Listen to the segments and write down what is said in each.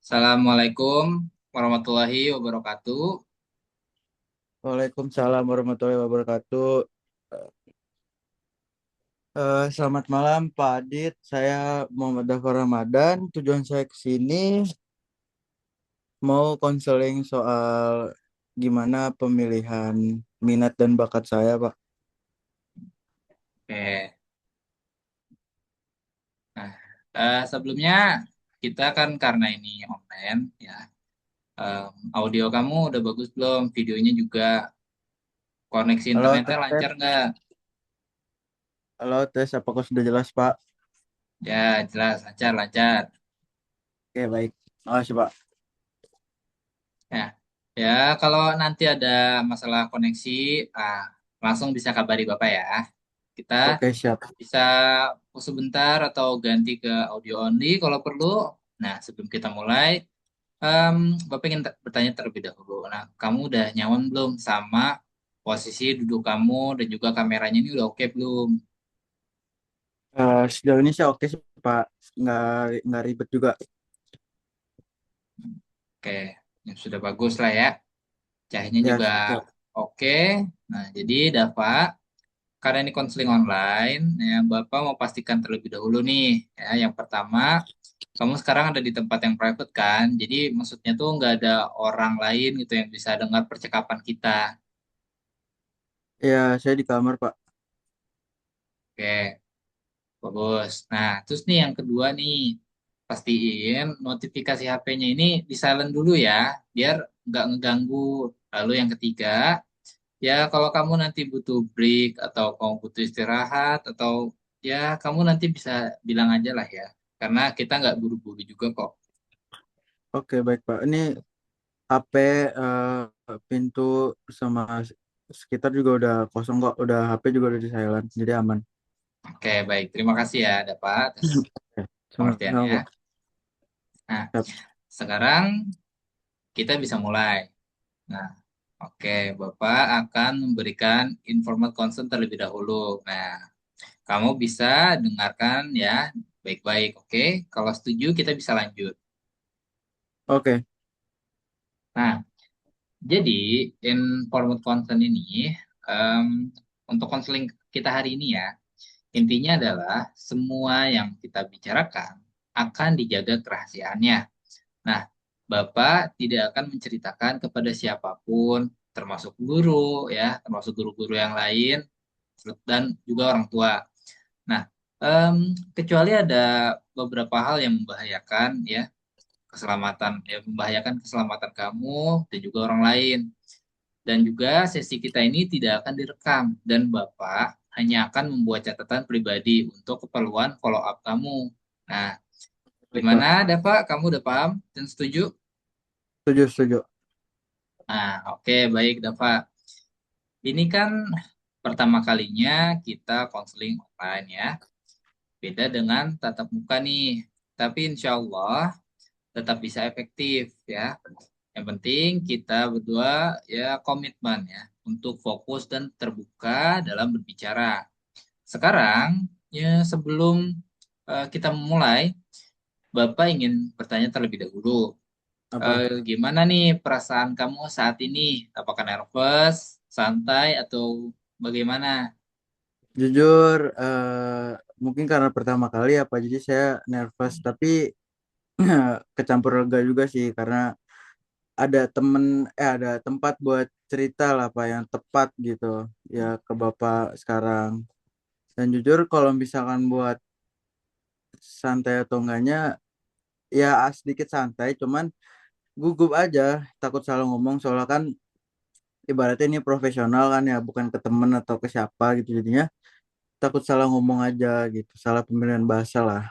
Assalamualaikum warahmatullahi wabarakatuh. Waalaikumsalam warahmatullahi wabarakatuh. Selamat malam Pak Adit. Saya Muhammad Dafar Ramadan. Tujuan saya ke sini mau konseling soal gimana pemilihan minat dan bakat saya, Pak. Oke. Nah, sebelumnya kita kan karena ini online ya. Audio kamu udah bagus belum? Videonya juga koneksi Halo, internetnya tes, tes. lancar nggak? Halo, tes. Apakah sudah jelas, Pak? Ya, jelas lancar lancar. Oke, baik. Makasih, Pak. Ya, ya kalau nanti ada masalah koneksi, ah, langsung bisa kabari Bapak ya. Kita Oke, siap. bisa pause sebentar atau ganti ke audio only kalau perlu. Nah, sebelum kita mulai. Em, Bapak ingin bertanya terlebih dahulu. Nah, kamu udah nyaman belum sama posisi duduk kamu dan juga kameranya ini udah oke belum? Sejauh ini saya oke sih, Pak. Nggak, nggak ribet juga. Oke, ya, sudah bagus lah ya. Cahayanya Ya, juga siap. oke. Nah, jadi Dava, karena ini konseling online, ya Bapak mau pastikan terlebih dahulu nih. Ya, yang pertama, kamu sekarang ada di tempat yang private kan? Jadi maksudnya tuh nggak ada orang lain gitu yang bisa dengar percakapan kita. Ya, saya di kamar, Pak. Oke. Bagus. Nah, terus nih yang kedua nih, pastiin notifikasi HP-nya ini di silent dulu ya, biar nggak ngeganggu. Lalu yang ketiga, ya kalau kamu nanti butuh break atau kamu butuh istirahat atau ya kamu nanti bisa bilang aja lah ya, karena kita nggak buru-buru juga kok. Oke, baik, Pak. Ini HP, pintu sama sekitar juga udah kosong kok. Udah HP juga udah di silent, jadi aman. Oke, baik. Terima kasih ya, dapat atas Oke, pengertiannya. sama-sama, Pak. Nah, Siap. sekarang kita bisa mulai. Nah, oke, Bapak akan memberikan informal consent terlebih dahulu. Nah, kamu bisa dengarkan ya baik-baik, oke? Kalau setuju, kita bisa lanjut. Oke, Nah, jadi informal consent ini em, untuk konseling kita hari ini ya, intinya adalah semua yang kita bicarakan akan dijaga kerahasiaannya. Nah, Bapak tidak akan menceritakan kepada siapapun, termasuk guru ya, termasuk guru-guru yang lain dan juga orang tua. Nah, kecuali ada beberapa hal yang membahayakan ya membahayakan keselamatan kamu dan juga orang lain. Dan juga sesi kita ini tidak akan direkam dan Bapak hanya akan membuat catatan pribadi untuk keperluan follow up kamu. Nah, baik, Pak. gimana, Pak? Kamu udah paham dan setuju? Setuju, setuju. Nah, oke, baik, Dava. Ini kan pertama kalinya kita konseling online ya. Beda dengan tatap muka nih. Tapi insya Allah tetap bisa efektif ya. Yang penting kita berdua ya komitmen ya untuk fokus dan terbuka dalam berbicara. Sekarang ya sebelum kita memulai, Bapak ingin bertanya terlebih dahulu. Apa? Gimana nih perasaan kamu saat ini? Apakah nervous, santai, atau bagaimana? Jujur, mungkin karena pertama kali apa, jadi saya nervous. Tapi kecampur lega juga sih, karena ada tempat buat cerita lah, Pak, yang tepat gitu ya ke Bapak sekarang. Dan jujur, kalau misalkan buat santai atau enggaknya, ya sedikit santai, cuman gugup aja, takut salah ngomong, soalnya kan ibaratnya ini profesional kan ya, bukan ke temen atau ke siapa gitu, jadinya takut salah ngomong aja gitu, salah pemilihan bahasa lah.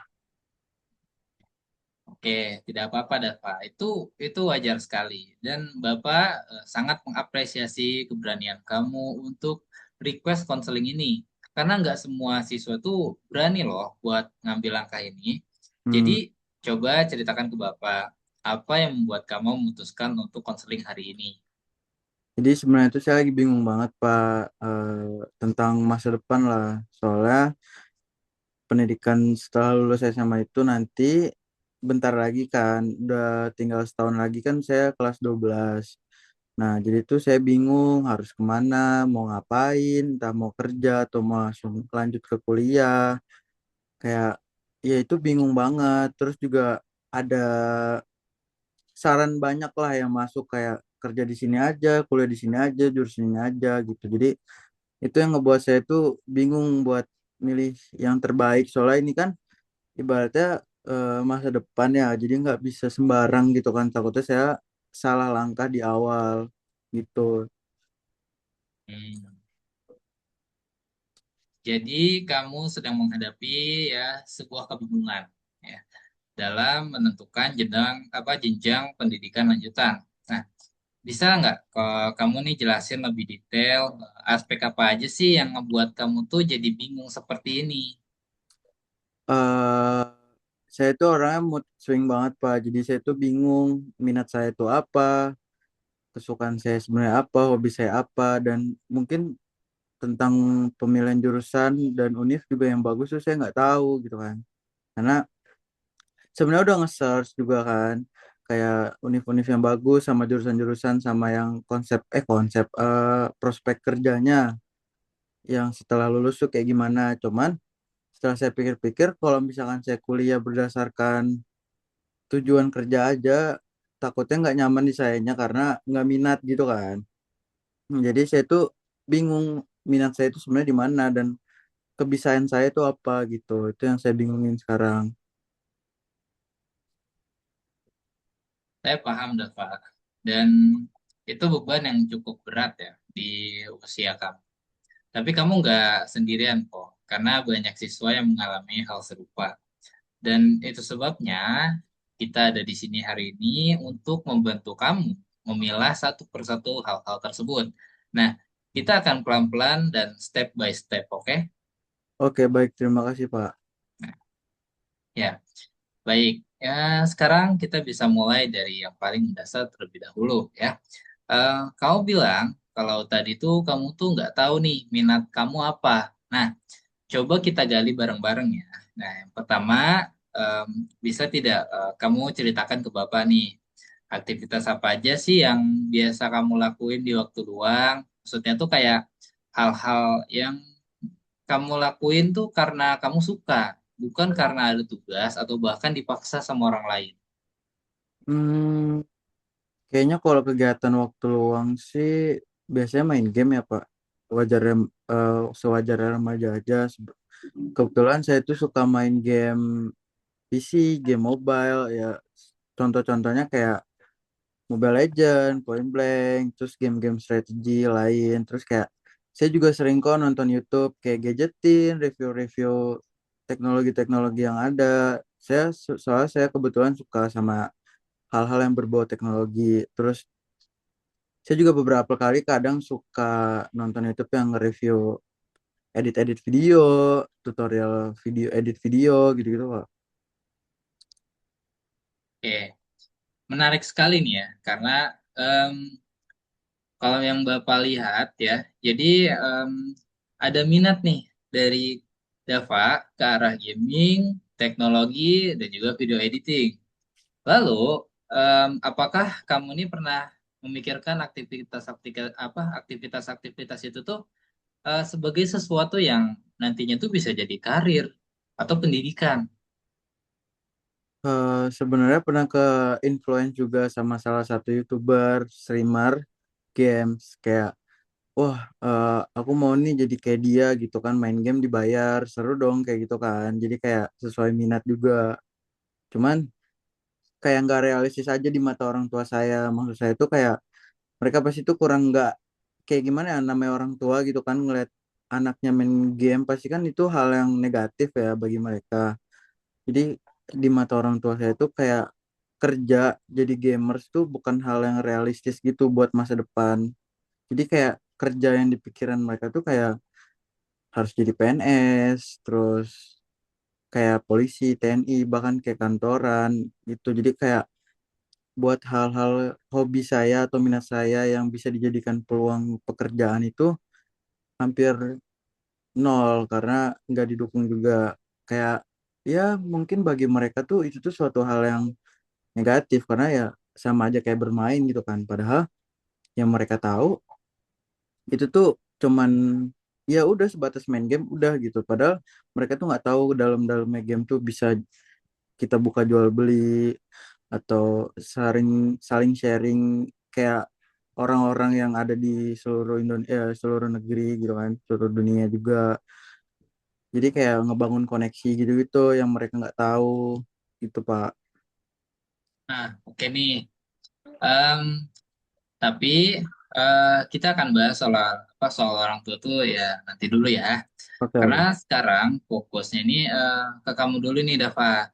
Oke, tidak apa-apa, Dava. Itu wajar sekali. Dan Bapak sangat mengapresiasi keberanian kamu untuk request konseling ini. Karena nggak semua siswa tuh berani loh buat ngambil langkah ini. Jadi Hmm, coba ceritakan ke Bapak, apa yang membuat kamu memutuskan untuk konseling hari ini? jadi sebenarnya itu saya lagi bingung banget, Pak, tentang masa depan lah, soalnya pendidikan setelah lulus SMA itu nanti bentar lagi kan, udah tinggal setahun lagi kan saya kelas 12. Nah, jadi tuh saya bingung harus kemana, mau ngapain, entah mau kerja atau mau langsung lanjut ke kuliah. Kayak, ya itu bingung banget. Terus juga ada saran banyak lah yang masuk kayak kerja di sini aja, kuliah di sini aja, jurusan ini aja gitu. Jadi itu yang ngebuat saya tuh bingung buat milih yang terbaik. Soalnya ini kan ibaratnya masa depan ya, jadi nggak bisa sembarang gitu kan. Takutnya saya salah langkah di awal gitu. Hmm. Jadi kamu sedang menghadapi ya sebuah kebingungan ya dalam menentukan jenjang pendidikan lanjutan. Nah, bisa nggak kamu nih jelasin lebih detail aspek apa aja sih yang ngebuat kamu tuh jadi bingung seperti ini? eh saya tuh orangnya mood swing banget Pak. Jadi saya tuh bingung minat saya tuh apa, kesukaan saya sebenarnya apa, hobi saya apa, dan mungkin tentang pemilihan jurusan dan univ juga yang bagus tuh saya nggak tahu gitu kan. Karena sebenarnya udah nge-search juga kan, kayak univ-univ yang bagus sama jurusan-jurusan sama yang prospek kerjanya yang setelah lulus tuh kayak gimana. Cuman setelah saya pikir-pikir kalau misalkan saya kuliah berdasarkan tujuan kerja aja, takutnya nggak nyaman di sayanya karena nggak minat gitu kan. Jadi saya tuh bingung minat saya itu sebenarnya di mana dan kebiasaan saya itu apa gitu. Itu yang saya bingungin sekarang. Saya paham, Dava. Dan itu beban yang cukup berat ya di usia kamu. Tapi kamu nggak sendirian kok, karena banyak siswa yang mengalami hal serupa. Dan itu sebabnya kita ada di sini hari ini untuk membantu kamu memilah satu persatu hal-hal tersebut. Nah, kita akan pelan-pelan dan step by step, oke? Oke, baik. Terima kasih, Pak. Nah, ya, baik. Ya, sekarang kita bisa mulai dari yang paling mendasar terlebih dahulu ya. Kamu bilang kalau tadi tuh kamu tuh nggak tahu nih minat kamu apa. Nah, coba kita gali bareng-bareng ya. Nah, yang pertama, em, bisa tidak kamu ceritakan ke Bapak nih, aktivitas apa aja sih yang biasa kamu lakuin di waktu luang? Maksudnya tuh kayak hal-hal yang kamu lakuin tuh karena kamu suka, bukan karena ada tugas atau bahkan dipaksa sama orang lain. Hmm, kayaknya kalau kegiatan waktu luang sih biasanya main game ya, Pak. Wajarnya, sewajarnya remaja aja. Kebetulan saya tuh suka main game PC, game mobile ya. Contoh-contohnya kayak Mobile Legend, Point Blank, terus game-game strategi lain. Terus kayak saya juga sering kok nonton YouTube kayak gadgetin, review-review teknologi-teknologi yang ada. Soalnya saya kebetulan suka sama hal-hal yang berbau teknologi. Terus saya juga beberapa kali kadang suka nonton YouTube yang nge-review edit-edit video, tutorial video, edit video gitu-gitu kok. Oke, menarik sekali nih ya, karena em, kalau yang Bapak lihat ya, jadi em, ada minat nih dari Dava ke arah gaming, teknologi, dan juga video editing. Lalu, apakah kamu ini pernah memikirkan aktivitas-aktivitas itu tuh sebagai sesuatu yang nantinya tuh bisa jadi karir atau pendidikan? Sebenarnya pernah ke influence juga sama salah satu YouTuber, streamer, games kayak wah, aku mau nih jadi kayak dia gitu kan, main game dibayar seru dong kayak gitu kan, jadi kayak sesuai minat juga. Cuman kayak nggak realistis aja di mata orang tua saya. Maksud saya tuh kayak mereka pasti tuh kurang nggak kayak gimana ya, namanya orang tua gitu kan ngeliat anaknya main game pasti kan itu hal yang negatif ya bagi mereka. Jadi di mata orang tua saya tuh kayak kerja jadi gamers tuh bukan hal yang realistis gitu buat masa depan. Jadi kayak kerja yang di pikiran mereka tuh kayak harus jadi PNS, terus kayak polisi, TNI, bahkan kayak kantoran gitu. Jadi kayak buat hal-hal hobi saya atau minat saya yang bisa dijadikan peluang pekerjaan itu hampir nol karena nggak didukung juga. Kayak ya mungkin bagi mereka tuh itu tuh suatu hal yang negatif karena ya sama aja kayak bermain gitu kan. Padahal yang mereka tahu itu tuh cuman ya udah sebatas main game udah gitu. Padahal mereka tuh nggak tahu dalam-dalamnya game tuh bisa kita buka jual beli atau saling saling sharing kayak orang-orang yang ada di seluruh Indonesia, seluruh negeri gitu kan, seluruh dunia juga. Jadi kayak ngebangun koneksi gitu-gitu yang mereka nggak tahu gitu Pak. Nah, oke nih. Em, tapi kita akan bahas soal soal orang tua tuh ya nanti dulu ya. Oke, Karena oke. sekarang fokusnya ini ke kamu dulu nih, Dava.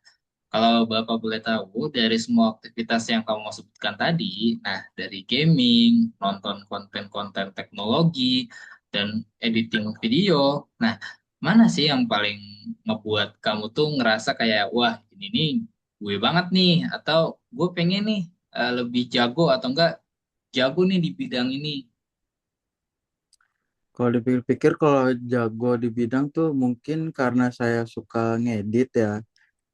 Kalau Bapak boleh tahu, dari semua aktivitas yang kamu sebutkan tadi, nah dari gaming, nonton konten-konten teknologi, dan editing video, nah mana sih yang paling ngebuat kamu tuh ngerasa kayak, wah ini nih gue banget nih, atau gue pengen nih lebih jago atau enggak jago nih di bidang ini. Kalau dipikir-pikir kalau jago di bidang tuh mungkin karena saya suka ngedit ya.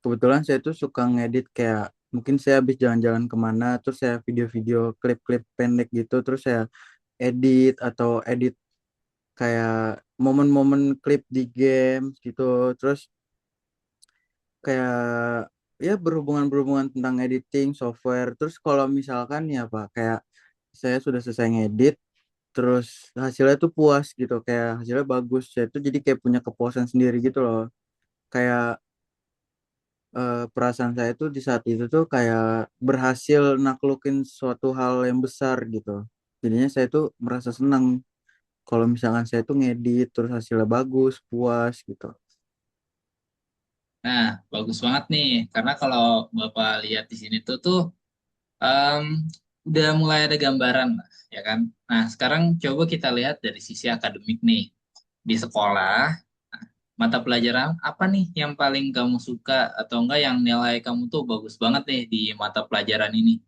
Kebetulan saya tuh suka ngedit kayak mungkin saya habis jalan-jalan kemana terus saya video-video klip-klip pendek gitu terus saya edit atau edit kayak momen-momen klip di games gitu terus kayak ya berhubungan-berhubungan tentang editing software terus kalau misalkan ya Pak kayak saya sudah selesai ngedit terus hasilnya tuh puas gitu kayak hasilnya bagus saya tuh jadi kayak punya kepuasan sendiri gitu loh kayak perasaan saya tuh di saat itu tuh kayak berhasil naklukin suatu hal yang besar gitu jadinya saya tuh merasa senang kalau misalkan saya tuh ngedit terus hasilnya bagus puas gitu. Nah, bagus banget nih, karena kalau Bapak lihat di sini tuh em, udah mulai ada gambaran lah, ya kan? Nah, sekarang coba kita lihat dari sisi akademik nih. Di sekolah, mata pelajaran apa nih yang paling kamu suka atau enggak yang nilai kamu tuh bagus banget nih di mata pelajaran ini?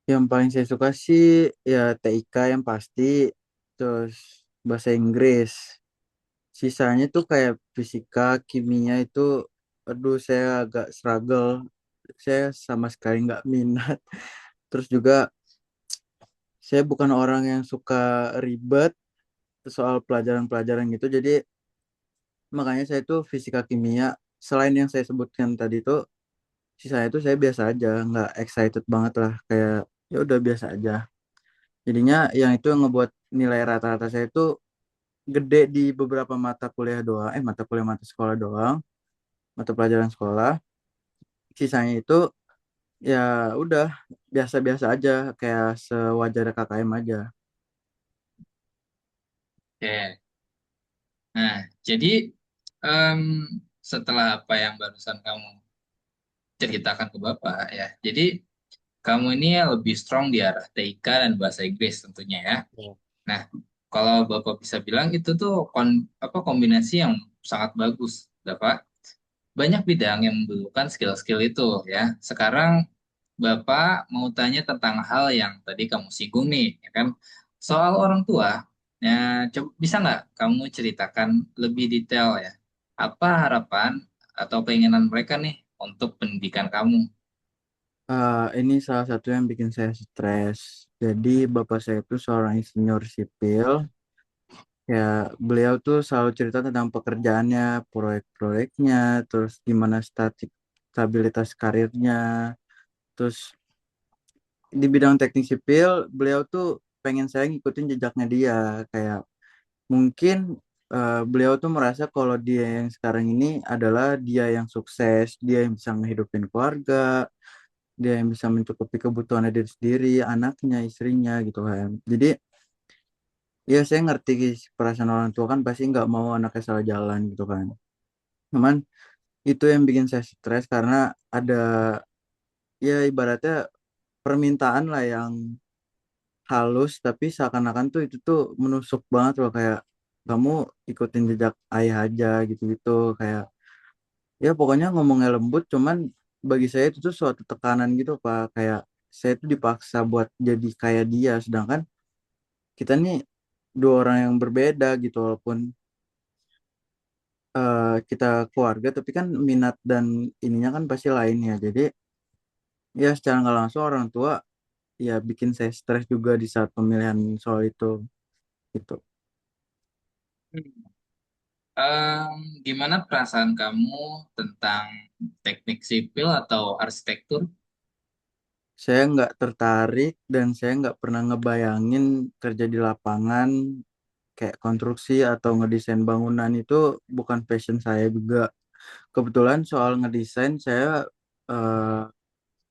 Yang paling saya suka sih ya TIK yang pasti terus bahasa Inggris sisanya tuh kayak fisika kimia itu aduh saya agak struggle saya sama sekali nggak minat terus juga saya bukan orang yang suka ribet soal pelajaran-pelajaran gitu jadi makanya saya tuh fisika kimia selain yang saya sebutkan tadi tuh sisanya tuh saya biasa aja nggak excited banget lah kayak ya udah biasa aja jadinya yang itu yang ngebuat nilai rata-rata saya tuh gede di beberapa mata kuliah doang mata kuliah mata sekolah doang mata pelajaran sekolah sisanya itu ya udah biasa-biasa aja kayak sewajarnya KKM aja. Oke. Nah, jadi em, setelah apa yang barusan kamu ceritakan ke Bapak ya, jadi kamu ini lebih strong di arah TIK dan bahasa Inggris tentunya ya. Ya. Nah, kalau Bapak bisa bilang itu tuh kombinasi yang sangat bagus, Bapak. Banyak bidang yang membutuhkan skill-skill itu ya. Sekarang Bapak mau tanya tentang hal yang tadi kamu singgung nih, ya kan? Soal orang tua, ya coba bisa nggak kamu ceritakan lebih detail ya? Apa harapan atau keinginan mereka nih untuk pendidikan kamu? Ini salah satu yang bikin saya stres. Jadi bapak saya itu seorang insinyur sipil. Ya beliau tuh selalu cerita tentang pekerjaannya, proyek-proyeknya, terus gimana stabilitas karirnya. Terus di bidang teknik sipil, beliau tuh pengen saya ngikutin jejaknya dia. Kayak mungkin beliau tuh merasa kalau dia yang sekarang ini adalah dia yang sukses, dia yang bisa ngehidupin keluarga, dia yang bisa mencukupi kebutuhan diri sendiri, anaknya, istrinya gitu kan. Jadi ya saya ngerti perasaan orang tua kan pasti nggak mau anaknya salah jalan gitu kan. Cuman itu yang bikin saya stres karena ada ya ibaratnya permintaan lah yang halus tapi seakan-akan tuh itu tuh menusuk banget loh kayak kamu ikutin jejak ayah aja gitu-gitu kayak ya pokoknya ngomongnya lembut cuman bagi saya itu tuh suatu tekanan gitu Pak kayak saya tuh dipaksa buat jadi kayak dia sedangkan kita nih dua orang yang berbeda gitu walaupun kita keluarga tapi kan minat dan ininya kan pasti lain ya. Jadi ya secara nggak langsung orang tua ya bikin saya stres juga di saat pemilihan soal itu gitu. Gimana perasaan kamu tentang teknik sipil atau arsitektur? Saya nggak tertarik dan saya nggak pernah ngebayangin kerja di lapangan kayak konstruksi atau ngedesain bangunan itu bukan passion saya juga. Kebetulan soal ngedesain saya eh,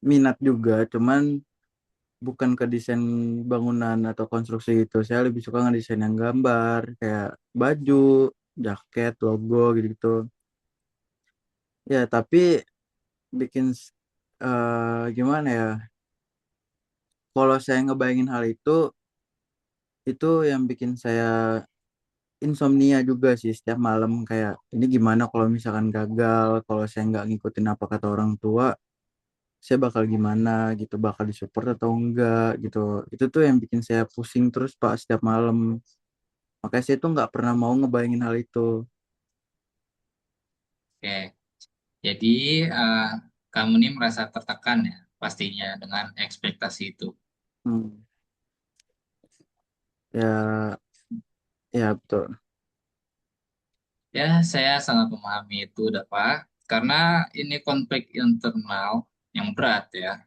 minat juga, cuman bukan ke desain bangunan atau konstruksi gitu. Saya lebih suka ngedesain yang gambar, kayak baju, jaket, logo gitu-gitu. Ya, tapi bikin gimana ya? Kalau saya ngebayangin hal itu yang bikin saya insomnia juga sih setiap malam kayak ini gimana kalau misalkan gagal, kalau saya nggak ngikutin apa kata orang tua, saya bakal gimana gitu, bakal disupport atau enggak gitu. Itu tuh yang bikin saya pusing terus Pak setiap malam. Makanya saya tuh nggak pernah mau ngebayangin hal itu. Oke, jadi eh, kamu ini merasa tertekan ya pastinya dengan ekspektasi itu. Hmm. Ya, ya betul. Ya, saya sangat memahami itu, Pak. Karena ini konflik internal yang berat ya.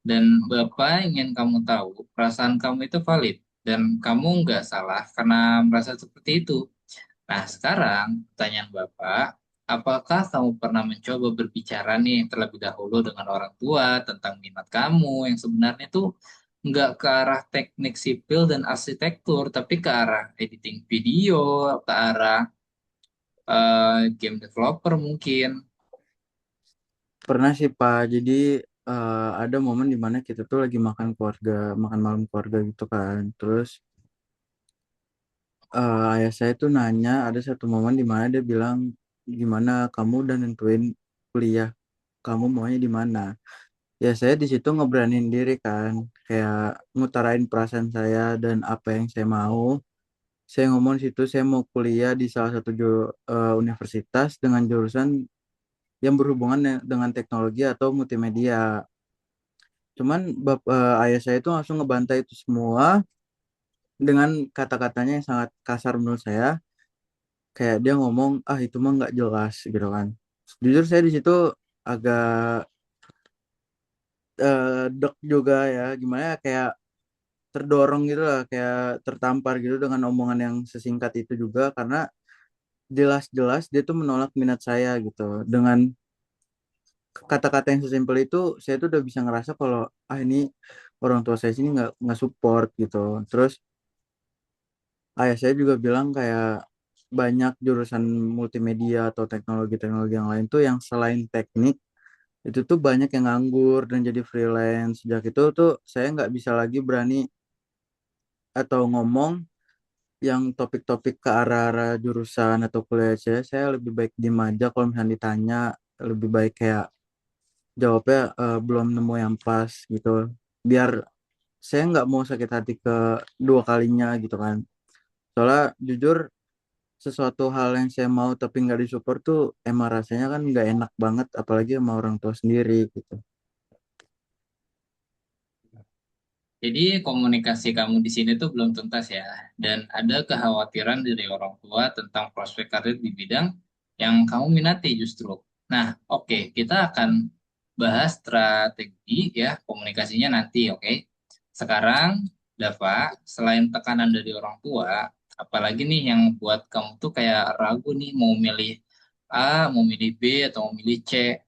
Dan Bapak ingin kamu tahu, perasaan kamu itu valid. Dan kamu nggak salah karena merasa seperti itu. Nah, sekarang pertanyaan Bapak, apakah kamu pernah mencoba berbicara nih terlebih dahulu dengan orang tua tentang minat kamu yang sebenarnya itu nggak ke arah teknik sipil dan arsitektur, tapi ke arah editing video, ke arah game developer mungkin. Pernah sih Pak. Jadi ada momen dimana kita tuh lagi makan keluarga, makan malam keluarga gitu kan. Terus ayah saya tuh nanya, ada satu momen dimana dia bilang, gimana kamu udah nentuin kuliah, kamu maunya di mana? Ya saya di situ ngeberanin diri kan, kayak ngutarain perasaan saya dan apa yang saya mau. Saya ngomong di situ saya mau kuliah di salah satu universitas dengan jurusan yang berhubungan dengan teknologi atau multimedia. Cuman ayah saya itu langsung ngebantai itu semua dengan kata-katanya yang sangat kasar menurut saya. Kayak dia ngomong, ah itu mah nggak jelas gitu kan. Jujur saya di situ agak dek juga ya, gimana ya, kayak terdorong gitu lah, kayak tertampar gitu dengan omongan yang sesingkat itu juga karena jelas-jelas dia tuh menolak minat saya gitu. Dengan kata-kata yang sesimpel itu, saya tuh udah bisa ngerasa kalau ah ini orang tua saya sini nggak support gitu. Terus ayah saya juga bilang kayak banyak jurusan multimedia atau teknologi-teknologi yang lain tuh yang selain teknik itu tuh banyak yang nganggur dan jadi freelance. Sejak itu tuh saya nggak bisa lagi berani atau ngomong yang topik-topik ke arah-arah jurusan atau kuliah saya lebih baik diem aja kalau misalnya ditanya, lebih baik kayak jawabnya belum nemu yang pas gitu, biar saya nggak mau sakit hati ke dua kalinya gitu kan. Soalnya jujur sesuatu hal yang saya mau tapi nggak disupport tuh emang rasanya kan nggak enak banget apalagi sama orang tua sendiri gitu. Jadi komunikasi kamu di sini tuh belum tuntas ya, dan ada kekhawatiran dari orang tua tentang prospek karir di bidang yang kamu minati justru. Nah, oke, kita akan bahas strategi ya komunikasinya nanti, oke? Sekarang, Dava, selain tekanan dari orang tua, apalagi nih yang buat kamu tuh kayak ragu nih mau milih A, mau milih B, atau mau milih C?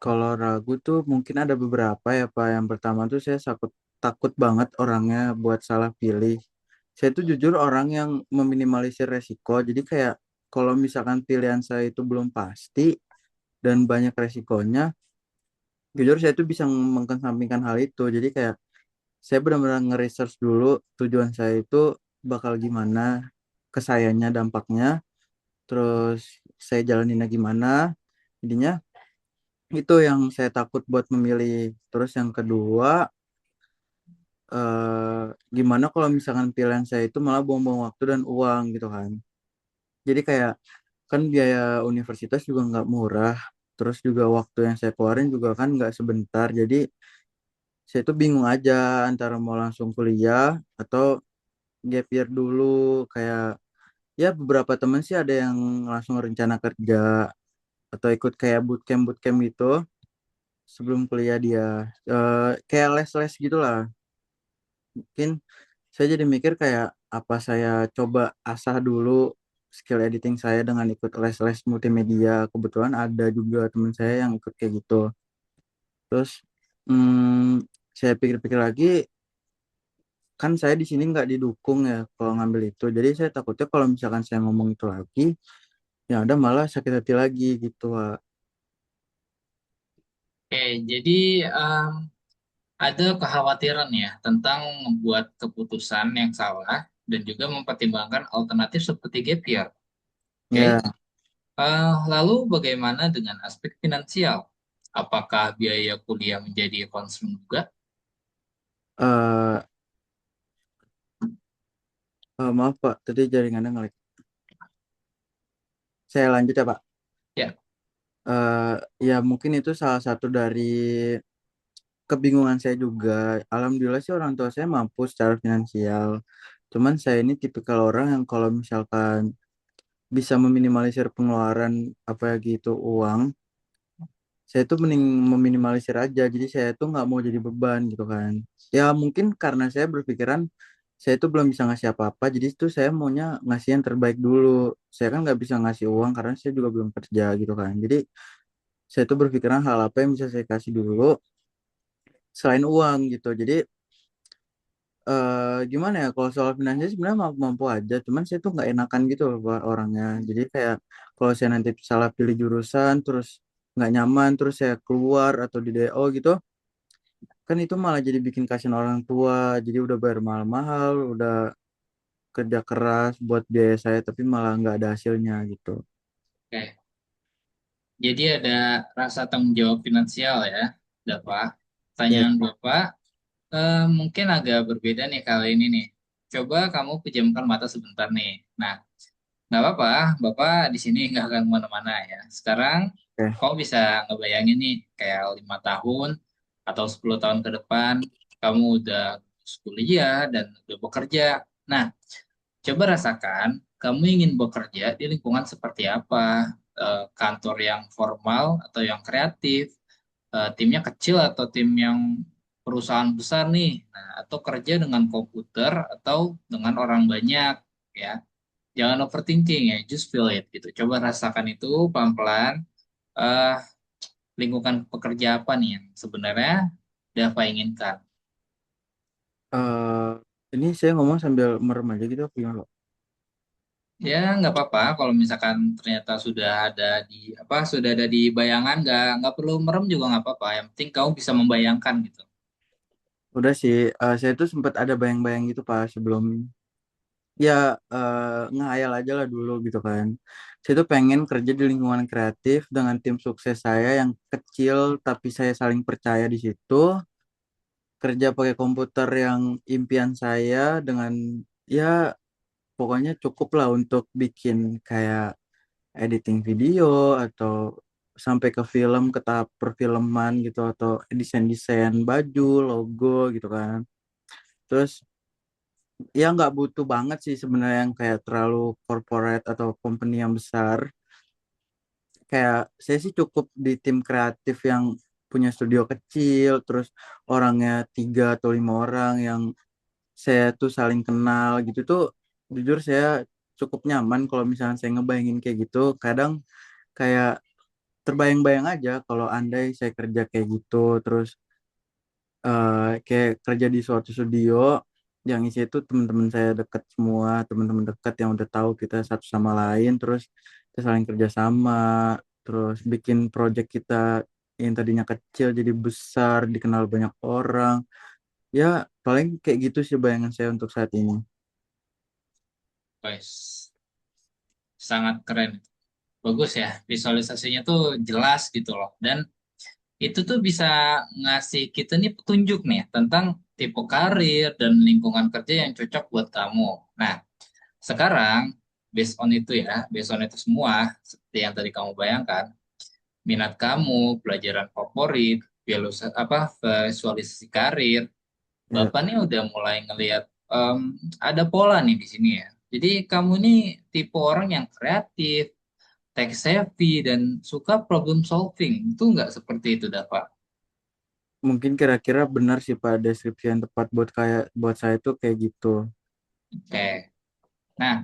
Kalau ragu tuh mungkin ada beberapa ya Pak. Yang pertama tuh saya takut takut banget orangnya buat salah pilih. Saya tuh jujur orang yang meminimalisir resiko. Jadi kayak kalau misalkan pilihan saya itu belum pasti dan banyak resikonya, jujur saya tuh bisa mengkesampingkan hal itu. Jadi kayak saya benar-benar nge-research dulu tujuan saya itu bakal gimana ke sayanya dampaknya, terus saya jalaninnya gimana. Intinya itu yang saya takut buat memilih. Terus yang kedua, gimana kalau misalkan pilihan saya itu malah buang-buang waktu dan uang gitu kan. Jadi kayak kan biaya universitas juga nggak murah, terus juga waktu yang saya keluarin juga kan nggak sebentar. Jadi saya tuh bingung aja antara mau langsung kuliah atau gap year dulu. Kayak ya beberapa temen sih ada yang langsung rencana kerja atau ikut kayak bootcamp bootcamp gitu sebelum kuliah dia. Kayak les-les gitu lah. Mungkin saya jadi mikir kayak apa saya coba asah dulu skill editing saya dengan ikut les-les multimedia. Kebetulan ada juga teman saya yang ikut kayak gitu. Terus saya pikir-pikir lagi, kan saya di sini nggak didukung ya kalau ngambil itu. Jadi saya takutnya kalau misalkan saya ngomong itu lagi, ya ada malah sakit hati lagi gitu, Wak. Oke, jadi em, ada kekhawatiran ya tentang membuat keputusan yang salah dan juga mempertimbangkan alternatif seperti gap year. Oke, Ya, lalu bagaimana dengan aspek finansial? Apakah biaya kuliah menjadi concern juga? eh maaf Pak, tadi jaringannya ngelag. Saya lanjut ya Pak. Ya, eh Ya mungkin itu salah satu dari kebingungan saya juga. Alhamdulillah sih orang tua saya mampu secara finansial. Cuman saya ini tipikal orang yang kalau misalkan bisa meminimalisir pengeluaran apa ya gitu uang, saya tuh mending meminimalisir aja. Jadi saya tuh nggak mau jadi beban gitu kan. Ya mungkin karena saya berpikiran saya tuh belum bisa ngasih apa-apa, jadi itu saya maunya ngasih yang terbaik dulu. Saya kan nggak bisa ngasih uang karena saya juga belum kerja gitu kan. Jadi saya tuh berpikiran hal apa yang bisa saya kasih dulu selain uang gitu. Jadi gimana ya kalau soal finansial sebenarnya mampu aja, cuman saya tuh nggak enakan gitu loh Pak, orangnya. Jadi kayak kalau saya nanti salah pilih jurusan terus nggak nyaman terus saya keluar atau di DO gitu, kan itu malah jadi bikin kasihan orang tua. Jadi udah bayar mahal-mahal, udah kerja keras buat biaya saya tapi malah nggak ada hasilnya gitu. oke. Jadi ada rasa tanggung jawab finansial ya, Bapak. Ya, Pertanyaan Bapak mungkin agak berbeda nih kali ini nih. Coba kamu pejamkan mata sebentar nih. Nah, nggak apa-apa, Bapak di sini nggak akan kemana-mana ya. Sekarang oke. kamu bisa ngebayangin nih, kayak 5 tahun atau 10 tahun ke depan, kamu udah kuliah dan udah bekerja. Nah, coba rasakan, kamu ingin bekerja di lingkungan seperti apa? Kantor yang formal atau yang kreatif? Timnya kecil atau tim yang perusahaan besar nih? Nah, atau kerja dengan komputer atau dengan orang banyak, ya? Jangan overthinking ya, just feel it gitu. Coba rasakan itu pelan-pelan. Eh, Lingkungan pekerja apa nih yang sebenarnya Dava inginkan? eh ini saya ngomong sambil merem aja gitu apa gimana Pak? Ya nggak apa-apa kalau misalkan ternyata sudah ada di apa sudah ada di bayangan, nggak perlu merem juga nggak apa-apa. Yang penting kamu bisa membayangkan gitu. Udah sih, saya tuh sempat ada bayang-bayang gitu Pak sebelum ya ngehayal aja lah dulu gitu kan. Saya tuh pengen kerja di lingkungan kreatif dengan tim sukses saya yang kecil tapi saya saling percaya di situ. Kerja pakai komputer yang impian saya dengan ya pokoknya cukup lah untuk bikin kayak editing video atau sampai ke film ke tahap perfilman gitu atau desain-desain baju, logo gitu kan. Terus ya nggak butuh banget sih sebenarnya yang kayak terlalu corporate atau company yang besar. Kayak saya sih cukup di tim kreatif yang punya studio kecil, terus orangnya 3 atau 5 orang yang saya tuh saling kenal gitu tuh. Jujur saya cukup nyaman kalau misalnya saya ngebayangin kayak gitu. Kadang kayak terbayang-bayang aja kalau andai saya kerja kayak gitu, terus kayak kerja di suatu studio yang isi itu teman-teman saya dekat semua, teman-teman dekat yang udah tahu kita satu sama lain, terus kita saling kerja sama, terus bikin project kita yang tadinya kecil jadi besar, dikenal banyak orang. Ya paling kayak gitu sih bayangan saya untuk saat ini. Guys, sangat keren. Bagus ya, visualisasinya tuh jelas gitu loh. Dan itu tuh bisa ngasih kita nih petunjuk nih tentang tipe karir dan lingkungan kerja yang cocok buat kamu. Nah, sekarang based on itu ya, based on itu semua, seperti yang tadi kamu bayangkan, minat kamu, pelajaran favorit, visualisasi karir, Ya, Bapak nih udah mulai ngelihat ada pola nih di sini ya. Jadi kamu nih tipe orang yang kreatif, tech savvy, dan suka problem solving. Itu nggak seperti itu, dah, Pak. mungkin kira-kira benar sih Pak, deskripsi yang tepat buat saya tuh kayak gitu. Oke. Nah,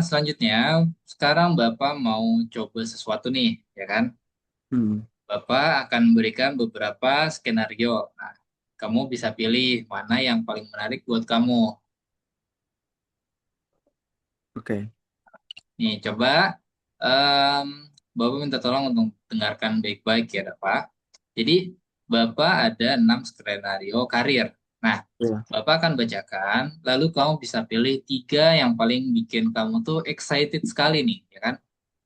selanjutnya, sekarang Bapak mau coba sesuatu nih, ya kan? Hmm, Bapak akan berikan beberapa skenario. Nah, kamu bisa pilih mana yang paling menarik buat kamu. oke. Nih, coba em, Bapak minta tolong untuk dengarkan baik-baik ya, Pak. Jadi, Bapak ada 6 skenario karir. Nah, Ya, Bapak akan bacakan, lalu kamu bisa pilih tiga yang paling bikin kamu tuh excited sekali nih, ya kan?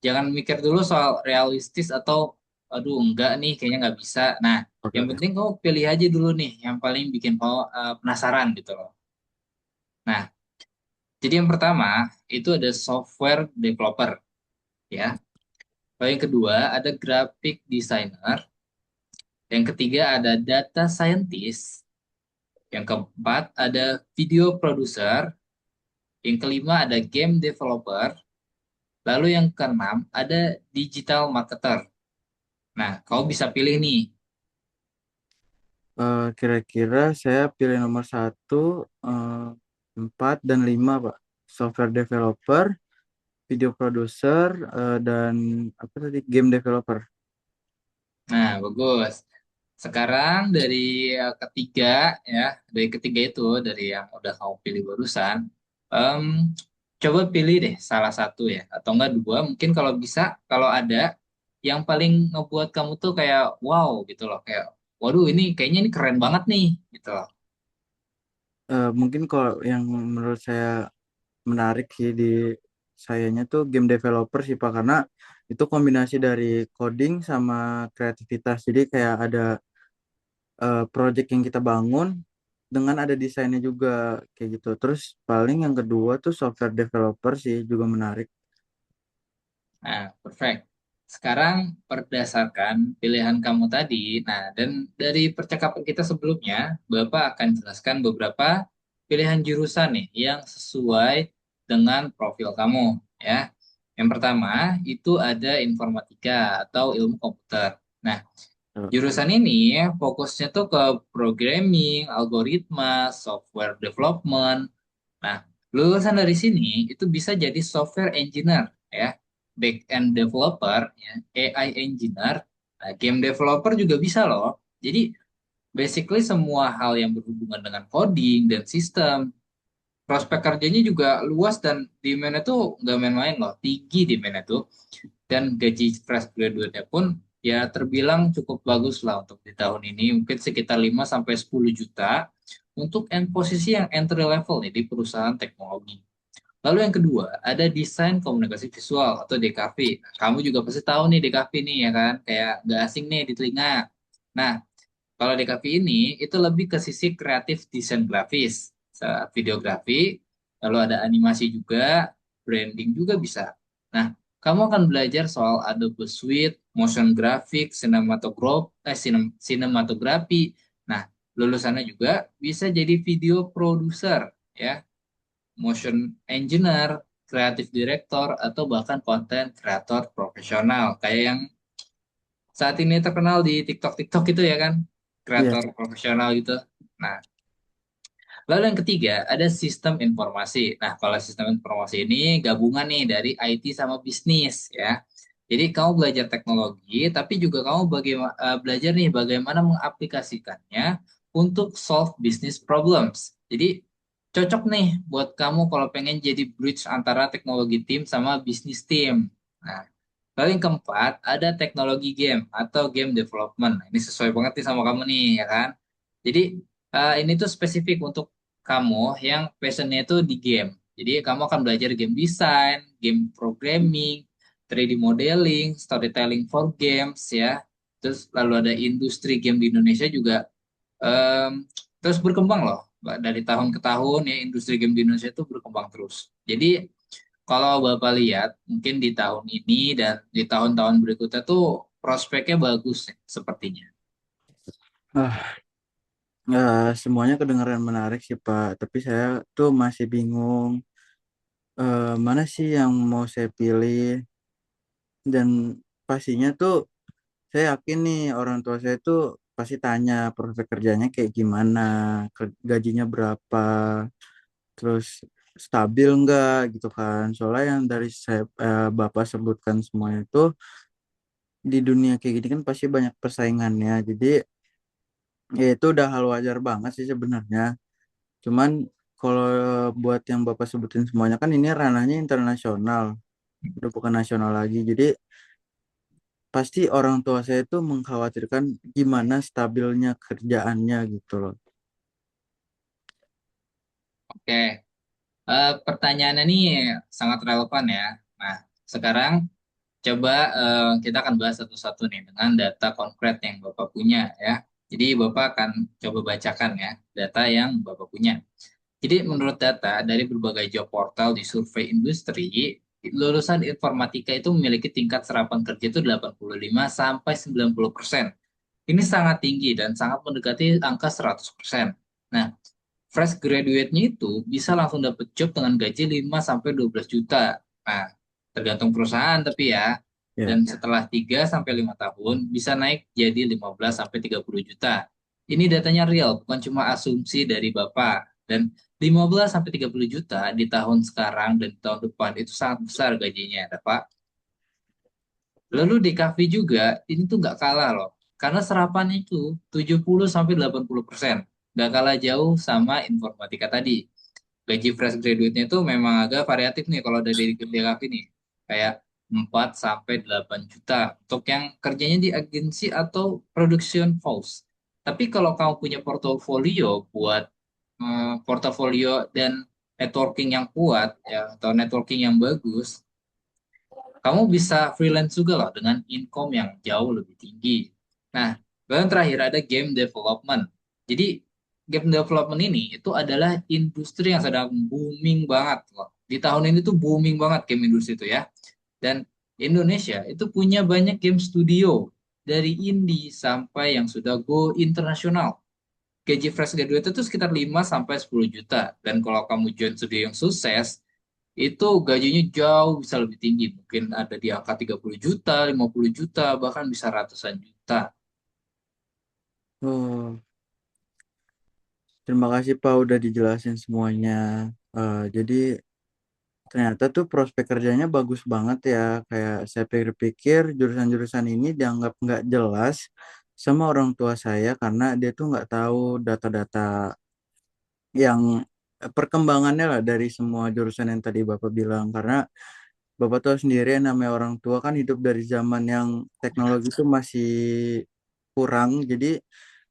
Jangan mikir dulu soal realistis atau, aduh enggak nih, kayaknya nggak bisa. Nah, oke yang oke. penting kamu pilih aja dulu nih, yang paling bikin kamu penasaran gitu loh. Nah, jadi yang pertama itu ada software developer, ya. Lalu yang kedua ada graphic designer. Yang ketiga ada data scientist. Yang keempat ada video producer. Yang kelima ada game developer. Lalu yang keenam ada digital marketer. Nah, kau bisa pilih nih. Kira-kira saya pilih nomor satu, empat dan lima Pak. Software developer, video producer, dan apa tadi, game developer. Nah, bagus. Sekarang dari ketiga ya, dari ketiga itu dari yang udah kamu pilih barusan, em, coba pilih deh salah satu ya, atau enggak dua. Mungkin kalau bisa, kalau ada yang paling ngebuat kamu tuh kayak wow gitu loh, kayak waduh ini kayaknya ini keren banget nih gitu loh. Mungkin kalau yang menurut saya menarik sih di sayanya tuh game developer sih Pak, karena itu kombinasi dari coding sama kreativitas. Jadi kayak ada project yang kita bangun dengan ada desainnya juga kayak gitu. Terus paling yang kedua tuh software developer sih juga menarik. Nah, perfect. Sekarang berdasarkan pilihan kamu tadi, nah dan dari percakapan kita sebelumnya, Bapak akan jelaskan beberapa pilihan jurusan nih yang sesuai dengan profil kamu ya. Yang pertama itu ada informatika atau ilmu komputer. Nah, Eh, jurusan ini fokusnya tuh ke programming, algoritma, software development. Nah, lulusan dari sini itu bisa jadi software engineer ya, back end developer ya, AI engineer, nah, game developer juga bisa loh. Jadi basically semua hal yang berhubungan dengan coding dan sistem. Prospek kerjanya juga luas dan demand-nya tuh nggak main-main loh, tinggi demand-nya tuh. Dan gaji fresh graduate-nya pun ya terbilang cukup bagus lah untuk di tahun ini, mungkin sekitar 5 sampai 10 juta untuk posisi yang entry level nih di perusahaan teknologi. Lalu yang kedua, ada desain komunikasi visual atau DKV. Nah, kamu juga pasti tahu nih DKV nih ya kan, kayak gak asing nih di telinga. Nah, kalau DKV ini itu lebih ke sisi kreatif desain grafis, videografi, lalu ada animasi juga, branding juga bisa. Nah, kamu akan belajar soal Adobe Suite, motion graphic, sinematografi. Nah, lulusannya juga bisa jadi video producer ya, motion engineer, creative director, atau bahkan konten kreator profesional kayak yang saat ini terkenal di TikTok itu ya kan, Iya, kreator profesional gitu. Nah, lalu yang ketiga ada sistem informasi. Nah, kalau sistem informasi ini gabungan nih dari IT sama bisnis ya. Jadi kamu belajar teknologi, tapi juga kamu belajar nih bagaimana mengaplikasikannya untuk solve business problems. Jadi cocok nih buat kamu kalau pengen jadi bridge antara teknologi tim sama bisnis tim. Nah, lalu yang keempat, ada teknologi game atau game development. Nah, ini sesuai banget nih sama kamu nih, ya kan? Jadi, ini tuh spesifik untuk kamu yang passionnya itu di game. Jadi, kamu akan belajar game design, game programming, 3D modeling, storytelling for games, ya. Terus, lalu ada industri game di Indonesia juga em, terus berkembang loh. Dari tahun ke tahun, ya, industri game di Indonesia itu berkembang terus. Jadi, kalau Bapak lihat mungkin di tahun ini dan di tahun-tahun berikutnya tuh prospeknya bagus ya, sepertinya. Ah, semuanya kedengaran menarik sih Pak, tapi saya tuh masih bingung mana sih yang mau saya pilih dan pastinya tuh saya yakin nih orang tua saya tuh pasti tanya prospek kerjanya kayak gimana, gajinya berapa, terus stabil enggak gitu kan. Soalnya yang dari saya Bapak sebutkan semuanya itu di dunia kayak gini kan pasti banyak persaingannya. Jadi ya itu udah hal wajar banget sih sebenarnya. Cuman kalau buat yang Bapak sebutin semuanya kan ini ranahnya internasional, udah bukan nasional lagi. Jadi pasti orang tua saya itu mengkhawatirkan gimana stabilnya kerjaannya gitu loh. Oke, pertanyaannya nih sangat relevan ya. Nah, sekarang coba kita akan bahas satu-satu nih dengan data konkret yang Bapak punya ya. Jadi Bapak akan coba bacakan ya data yang Bapak punya. Jadi menurut data dari berbagai job portal di survei industri, lulusan informatika itu memiliki tingkat serapan kerja itu 85 sampai 90%. Ini sangat tinggi dan sangat mendekati angka 100%. Nah, fresh graduate-nya itu bisa langsung dapat job dengan gaji 5 sampai 12 juta. Nah, tergantung perusahaan tapi ya. Ya. Dan setelah 3 sampai 5 tahun bisa naik jadi 15 sampai 30 juta. Ini datanya real, bukan cuma asumsi dari Bapak. Dan 15 sampai 30 juta di tahun sekarang dan di tahun depan itu sangat besar gajinya, ya, Pak. Lalu di kafe juga ini tuh nggak kalah loh. Karena serapannya itu 70 sampai 80%. Nggak kalah jauh sama informatika tadi. Gaji fresh graduate-nya itu memang agak variatif nih kalau dari di kafe nih. Kayak 4 sampai 8 juta untuk yang kerjanya di agensi atau production house. Tapi kalau kamu punya portofolio buat portofolio dan networking yang kuat ya atau networking yang bagus, kamu bisa freelance juga loh dengan income yang jauh lebih tinggi. Nah, lalu terakhir ada game development. Jadi game development ini itu adalah industri yang sedang booming banget loh. Di tahun ini tuh booming banget game industri itu ya. Dan Indonesia itu punya banyak game studio dari indie sampai yang sudah go internasional. Gaji fresh graduate itu sekitar 5 sampai 10 juta. Dan kalau kamu join studio yang sukses, itu gajinya jauh bisa lebih tinggi. Mungkin ada di angka 30 juta, 50 juta, bahkan bisa ratusan juta. Oh, terima kasih Pak udah dijelasin semuanya. Jadi ternyata tuh prospek kerjanya bagus banget ya. Kayak saya pikir-pikir jurusan-jurusan ini dianggap nggak jelas sama orang tua saya karena dia tuh nggak tahu data-data yang perkembangannya lah dari semua jurusan yang tadi Bapak bilang. Karena Bapak tahu sendiri yang namanya orang tua kan hidup dari zaman yang teknologi itu masih kurang. Jadi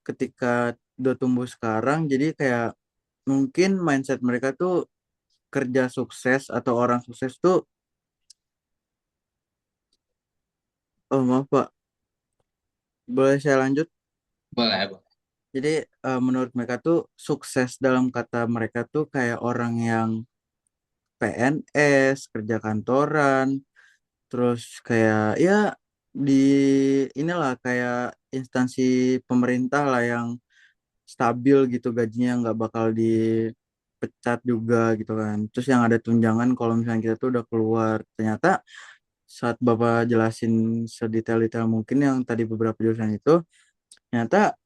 ketika udah tumbuh sekarang, jadi kayak mungkin mindset mereka tuh kerja sukses atau orang sukses tuh, oh maaf Pak, boleh saya lanjut? Boleh, boleh. Jadi menurut mereka tuh sukses dalam kata mereka tuh kayak orang yang PNS, kerja kantoran, terus kayak ya di inilah kayak instansi pemerintah lah yang stabil gitu gajinya nggak bakal dipecat juga gitu kan. Terus yang ada tunjangan kalau misalnya kita tuh udah keluar. Ternyata saat Bapak jelasin sedetail-detail mungkin yang tadi beberapa jurusan itu, ternyata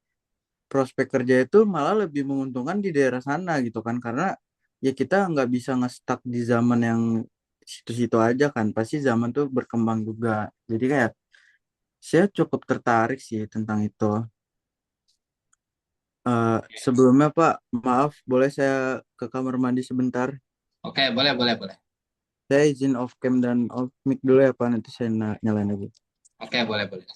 prospek kerja itu malah lebih menguntungkan di daerah sana gitu kan. Karena ya kita nggak bisa nge-stuck di zaman yang situ-situ aja kan. Pasti zaman tuh berkembang juga. Jadi kayak saya cukup tertarik sih tentang itu. Sebelumnya Pak, maaf, boleh saya ke kamar mandi sebentar? Oke, boleh, boleh, boleh. Saya izin off cam dan off mic dulu ya Pak, nanti saya nyalain lagi. Oke, boleh, boleh.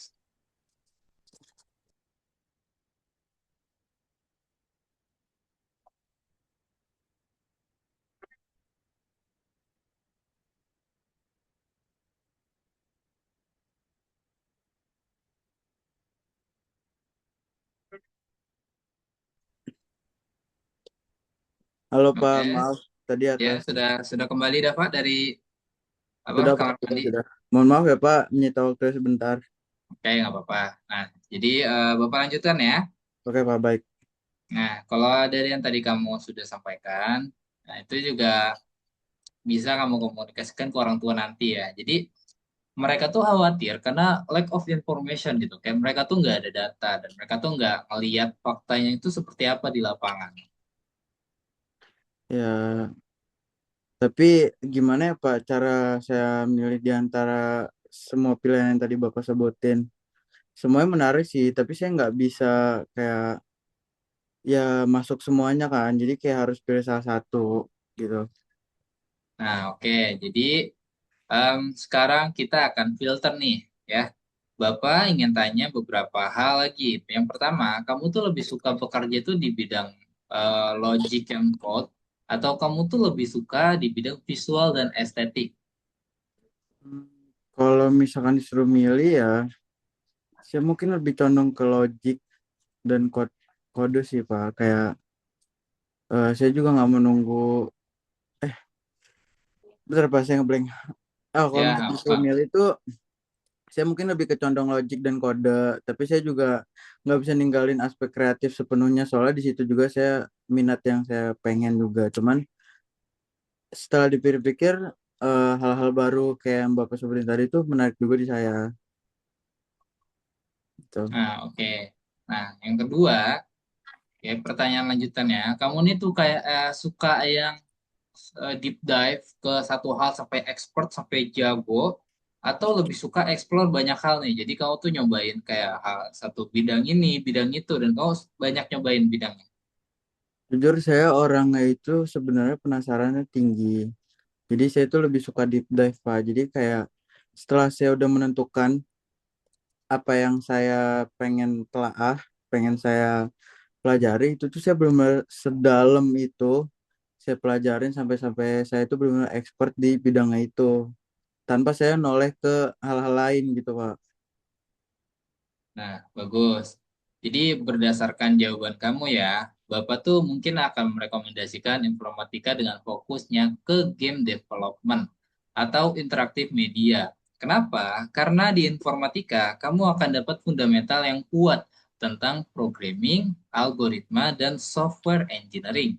Halo Pak, Oke, maaf tadi ya atas. sudah kembali Dapat dari. Apa Sudah, Pak. kamar Sudah, mandi? sudah. Mohon maaf ya, Pak, menyita waktu sebentar. Oke, nggak apa-apa. Nah, jadi Bapak lanjutkan ya. Oke, Pak, baik. Nah, kalau dari yang tadi kamu sudah sampaikan, nah itu juga bisa kamu komunikasikan ke orang tua nanti ya. Jadi mereka tuh khawatir karena lack of information gitu. Kayak mereka tuh nggak ada data dan mereka tuh nggak ngeliat faktanya itu seperti apa di lapangan. Ya, tapi gimana ya, Pak, cara saya milih di antara semua pilihan yang tadi Bapak sebutin? Semuanya menarik sih, tapi saya nggak bisa kayak ya masuk semuanya kan. Jadi kayak harus pilih salah satu gitu. Nah, oke. Jadi sekarang kita akan filter nih ya. Bapak ingin tanya beberapa hal lagi. Yang pertama, kamu tuh lebih suka bekerja tuh di bidang logic and code atau kamu tuh lebih suka di bidang visual dan estetik? Hmm, Kalau misalkan disuruh milih ya, saya mungkin lebih condong ke logic dan kode sih, Pak. Kayak saya juga nggak menunggu. Bentar, Pak, saya ngeblank. Kalau Ya, misalkan disuruh apa? milih itu, saya mungkin lebih ke condong logic dan kode. Tapi saya juga nggak bisa ninggalin aspek kreatif sepenuhnya. Soalnya di situ juga saya minat yang saya pengen juga. Cuman setelah dipikir-pikir, hal-hal baru kayak yang Bapak sebutin tadi itu menarik juga di saya. Gitu. Nah, oke. Nah, yang kedua, ya pertanyaan lanjutannya, kamu nih tuh kayak suka yang deep dive ke satu hal sampai expert sampai jago atau lebih suka explore banyak hal nih. Jadi kamu tuh nyobain kayak hal satu bidang ini, bidang itu dan kamu banyak nyobain bidangnya. Jujur saya orangnya itu sebenarnya penasarannya tinggi. Jadi saya itu lebih suka deep dive, Pak. Jadi kayak setelah saya udah menentukan apa yang saya pengen telaah, pengen saya pelajari, itu tuh saya benar sedalam itu saya pelajarin sampai-sampai saya itu benar expert di bidangnya itu. Tanpa saya noleh ke hal-hal lain gitu, Pak. Nah, bagus. Jadi berdasarkan jawaban kamu ya, Bapak tuh mungkin akan merekomendasikan informatika dengan fokusnya ke game development atau interaktif media. Kenapa? Karena di informatika kamu akan dapat fundamental yang kuat tentang programming, algoritma, dan software engineering.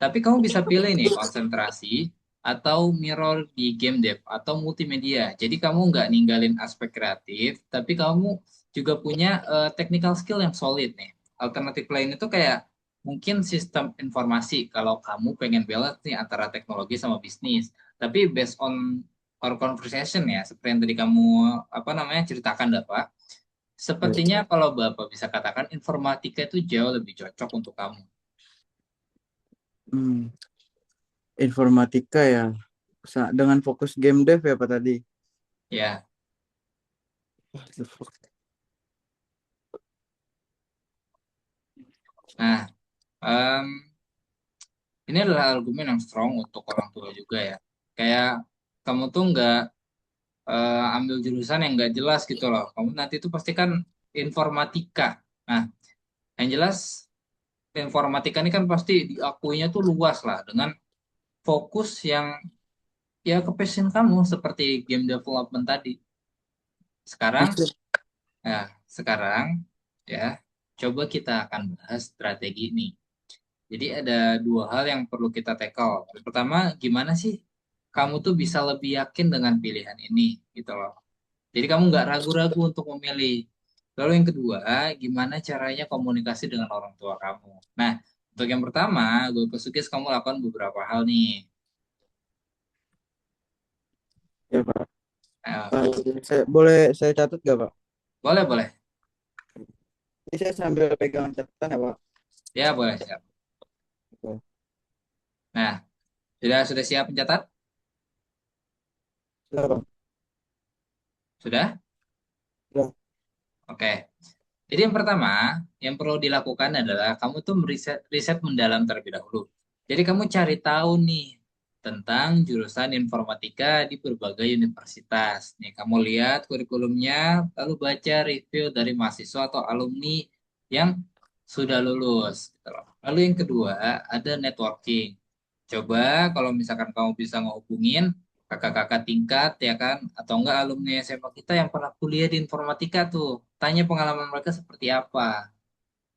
Tapi kamu bisa pilih nih konsentrasi atau mirror di game dev atau multimedia. Jadi kamu nggak ninggalin aspek kreatif, tapi kamu juga punya technical skill yang solid nih. Alternatif lain itu kayak mungkin sistem informasi kalau kamu pengen balance nih antara teknologi sama bisnis. Tapi based on our conversation ya, seperti yang tadi kamu apa namanya ceritakan Bapak, Ya. sepertinya kalau Bapak bisa katakan informatika itu jauh lebih cocok untuk kamu. Hmm, informatika ya. Dengan fokus game dev ya, Pak tadi. Ya. What the fuck? Nah, em, ini adalah argumen yang strong untuk orang tua juga ya. Kayak kamu tuh nggak ambil jurusan yang nggak jelas gitu loh. Kamu nanti itu pasti kan informatika. Nah, yang jelas informatika ini kan pasti diakuinya tuh luas lah dengan fokus yang ya ke passion kamu seperti game development tadi. Sekarang, Maksud, ya sekarang ya coba kita akan bahas strategi ini. Jadi ada dua hal yang perlu kita tackle. Yang pertama, gimana sih kamu tuh bisa lebih yakin dengan pilihan ini gitu loh. Jadi kamu nggak ragu-ragu untuk memilih. Lalu yang kedua, gimana caranya komunikasi dengan orang tua kamu. Nah, untuk yang pertama, gue suggest kamu lakukan beberapa hal nih. ya, Pak. Nah, Boleh saya catat gak, Pak? boleh, boleh. Ini saya sambil pegang catatan ya, Pak. Ya, boleh, siap. Oke. Nah, sudah siap mencatat? Sudah, Pak. Sudah? Sudah. Oke. Jadi yang pertama, yang perlu dilakukan adalah kamu tuh riset, riset mendalam terlebih dahulu. Jadi kamu cari tahu nih tentang jurusan informatika di berbagai universitas. Nih, kamu lihat kurikulumnya, lalu baca review dari mahasiswa atau alumni yang sudah lulus. Gitu loh. Lalu yang kedua, ada networking. Coba kalau misalkan kamu bisa ngehubungin kakak-kakak tingkat ya kan, atau enggak alumni SMA kita yang pernah kuliah di informatika tuh. Tanya pengalaman mereka seperti apa.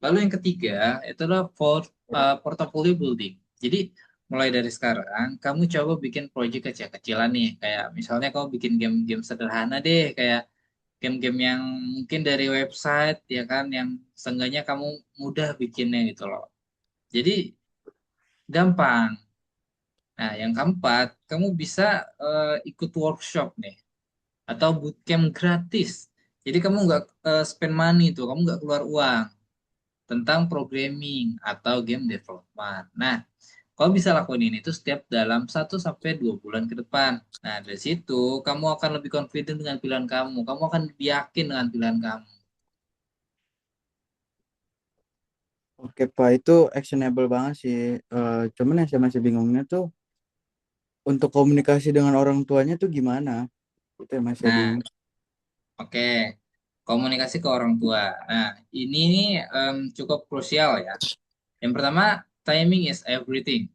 Lalu yang ketiga, itu adalah portfolio building. Jadi mulai dari sekarang, kamu coba bikin proyek kecil-kecilan nih. Kayak misalnya kamu bikin game-game sederhana deh, kayak game-game yang mungkin dari website ya kan, yang seenggaknya kamu mudah bikinnya gitu loh. Jadi gampang. Nah, yang keempat, kamu bisa ikut workshop nih atau bootcamp gratis. Jadi kamu nggak spend money tuh, kamu nggak keluar uang tentang programming atau game development. Nah, kalau bisa lakuin ini tuh setiap dalam 1 sampai 2 bulan ke depan. Nah, dari situ kamu akan lebih confident dengan pilihan kamu. Kamu akan lebih yakin dengan pilihan kamu. Oke Pak, itu actionable banget sih. Cuman yang saya masih bingungnya tuh untuk komunikasi dengan orang tuanya tuh gimana? Itu yang masih saya Nah, bingung. oke. Komunikasi ke orang tua. Nah, ini nih cukup krusial ya. Yang pertama, timing is everything.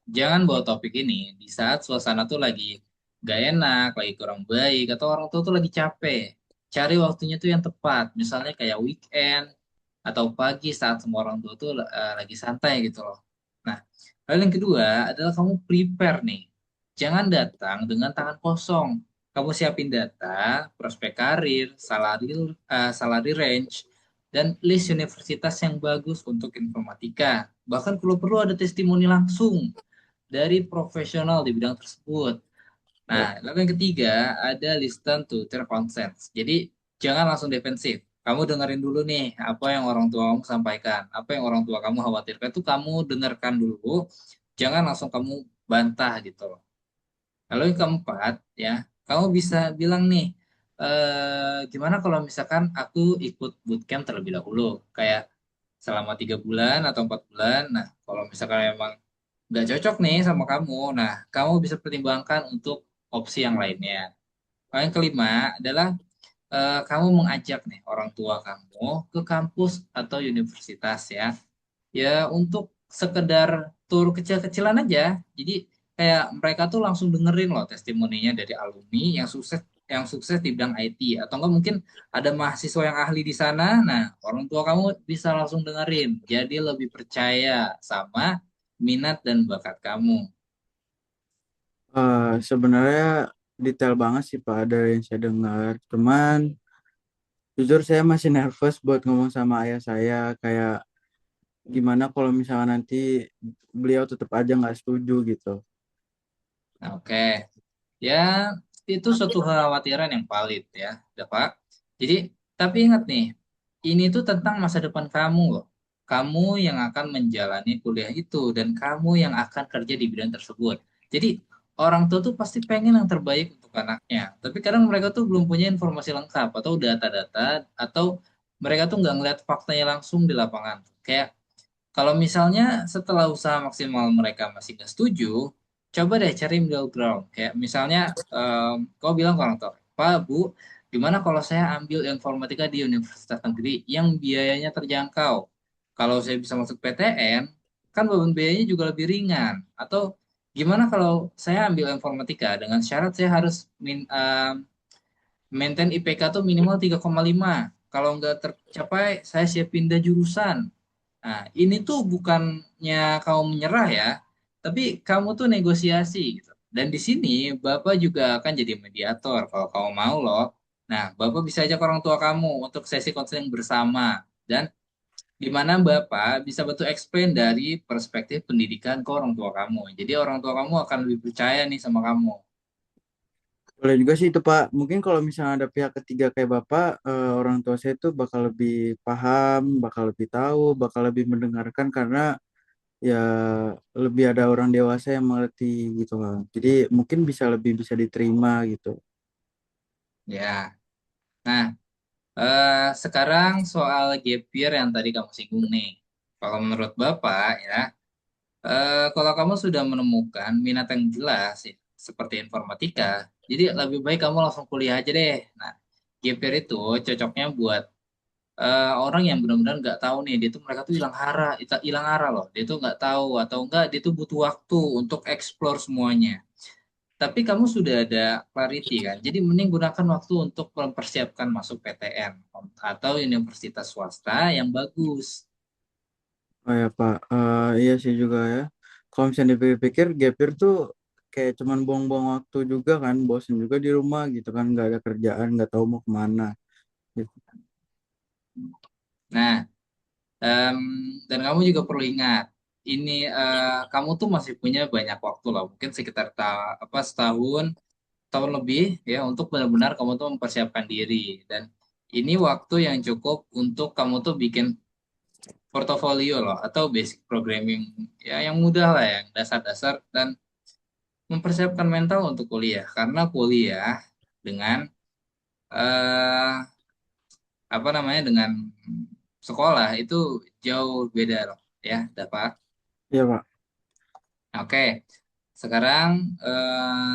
Jangan bawa topik ini di saat suasana tuh lagi gak enak, lagi kurang baik, atau orang tua tuh lagi capek. Cari waktunya tuh yang tepat, misalnya kayak weekend atau pagi saat semua orang tua tuh lagi santai gitu loh. Nah, lalu yang kedua adalah kamu prepare nih. Jangan datang dengan tangan kosong. Kamu siapin data, prospek karir, salary range, dan list universitas yang bagus untuk informatika. Bahkan kalau perlu ada testimoni langsung dari profesional di bidang tersebut. Nah, lalu yang ketiga ada listen to their consents. Jadi jangan langsung defensif. Kamu dengerin dulu nih apa yang orang tua kamu sampaikan, apa yang orang tua kamu khawatirkan itu kamu dengarkan dulu. Jangan langsung kamu bantah gitu loh. Lalu yang keempat ya, kamu bisa bilang nih, gimana kalau misalkan aku ikut bootcamp terlebih dahulu, kayak selama 3 bulan atau 4 bulan. Nah, kalau misalkan memang nggak cocok nih sama kamu, nah kamu bisa pertimbangkan untuk opsi yang lainnya. Lalu yang kelima adalah kamu mengajak nih orang tua kamu ke kampus atau universitas ya, ya untuk sekedar tur kecil-kecilan aja. Jadi kayak mereka tuh langsung dengerin loh testimoninya dari alumni yang sukses di bidang IT, atau enggak mungkin ada mahasiswa yang ahli di sana. Nah, orang tua kamu bisa langsung dengerin. Jadi lebih percaya sama minat dan bakat kamu. Sebenarnya detail banget sih Pak dari yang saya dengar. Cuman jujur saya masih nervous buat ngomong sama ayah saya. Kayak gimana kalau misalnya nanti beliau tetap aja nggak setuju gitu. Nah, oke. Ya, itu suatu kekhawatiran yang valid ya, ya Pak. Jadi, tapi ingat nih, ini tuh tentang masa depan kamu loh. Kamu yang akan menjalani kuliah itu dan kamu yang akan kerja di bidang tersebut. Jadi, orang tua tuh pasti pengen yang terbaik untuk anaknya. Tapi kadang mereka tuh belum punya informasi lengkap atau data-data, atau mereka tuh nggak ngeliat faktanya langsung di lapangan. Kayak kalau misalnya setelah usaha maksimal mereka masih nggak setuju, coba deh cari middle ground. Kayak misalnya kau bilang ke orang tua, Pak, Bu, gimana kalau saya ambil informatika di universitas negeri yang biayanya terjangkau? Kalau saya bisa masuk PTN, kan beban biayanya juga lebih ringan. Atau gimana kalau saya ambil informatika dengan syarat saya harus maintain IPK tuh minimal 3,5. Kalau nggak tercapai, saya siap pindah jurusan. Nah, ini tuh bukannya kamu menyerah ya, tapi kamu tuh negosiasi gitu. Dan di sini Bapak juga akan jadi mediator kalau kamu mau loh. Nah, Bapak bisa ajak orang tua kamu untuk sesi konseling bersama. Dan di mana Bapak bisa betul explain dari perspektif pendidikan ke orang tua kamu. Jadi orang tua kamu akan lebih percaya nih sama kamu. Boleh juga sih itu Pak. Mungkin kalau misalnya ada pihak ketiga kayak Bapak, orang tua saya itu bakal lebih paham, bakal lebih tahu, bakal lebih mendengarkan karena ya lebih ada orang dewasa yang mengerti gitu lah. Jadi mungkin lebih bisa diterima gitu. Ya. Nah, sekarang soal gap year yang tadi kamu singgung nih. Kalau menurut Bapak ya, kalau kamu sudah menemukan minat yang jelas, ya, seperti informatika, jadi lebih baik kamu langsung kuliah aja deh. Nah, gap year itu cocoknya buat orang yang benar-benar nggak tahu nih, dia tuh mereka tuh hilang arah loh. Dia tuh nggak tahu atau enggak, dia tuh butuh waktu untuk explore semuanya. tapi kamu sudah ada clarity kan. Jadi mending gunakan waktu untuk mempersiapkan masuk PTN atau universitas swasta yang bagus. Oh ya Pak, iya sih juga ya. Kalau misalnya dipikir-pikir, gap year tuh kayak cuman buang-buang waktu juga kan, bosen juga di rumah gitu kan, nggak ada kerjaan, nggak tahu mau kemana. Gitu. Nah, em, dan kamu juga perlu ingat, ini kamu tuh masih punya banyak waktu lah, mungkin sekitar setahun, tahun lebih ya untuk benar-benar kamu tuh mempersiapkan diri. Dan ini waktu yang cukup untuk kamu tuh bikin portofolio loh atau basic programming ya yang mudah lah yang dasar-dasar dan mempersiapkan mental untuk kuliah karena kuliah dengan eh apa namanya dengan sekolah itu jauh beda loh ya dapat. Iya Pak. Oke, sekarang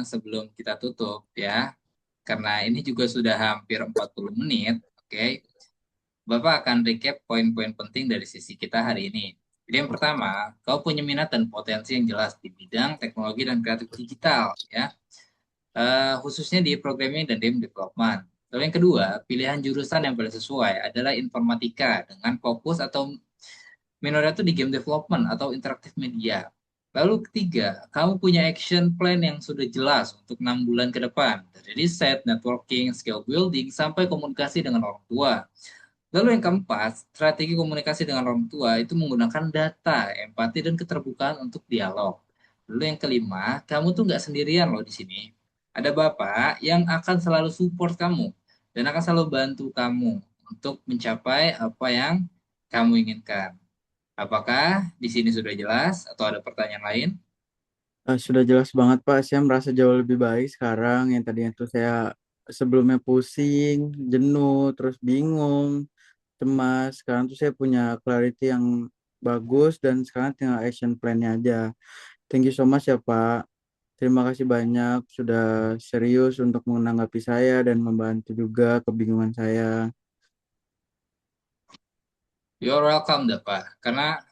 sebelum kita tutup ya karena ini juga sudah hampir 40 menit, oke. Bapak akan recap poin-poin penting dari sisi kita hari ini. Jadi yang pertama, kau punya minat dan potensi yang jelas di bidang teknologi dan kreatif digital, ya. Khususnya di programming dan game development. Lalu yang kedua, pilihan jurusan yang paling sesuai adalah informatika dengan fokus atau minoritas itu di game development atau interaktif media. Lalu ketiga, kamu punya action plan yang sudah jelas untuk 6 bulan ke depan. Dari riset, networking, skill building, sampai komunikasi dengan orang tua. Lalu yang keempat, strategi komunikasi dengan orang tua itu menggunakan data, empati, dan keterbukaan untuk dialog. Lalu yang kelima, kamu tuh nggak sendirian loh di sini. Ada bapak yang akan selalu support kamu dan akan selalu bantu kamu untuk mencapai apa yang kamu inginkan. Apakah di sini sudah jelas atau ada pertanyaan lain? Sudah jelas banget Pak, saya merasa jauh lebih baik sekarang. Yang tadinya tuh saya sebelumnya pusing, jenuh, terus bingung, cemas. Sekarang tuh saya punya clarity yang bagus dan sekarang tinggal action plan-nya aja. Thank you so much ya Pak. Terima kasih banyak sudah serius untuk menanggapi saya dan membantu juga kebingungan saya. You're welcome, Bapak. Karena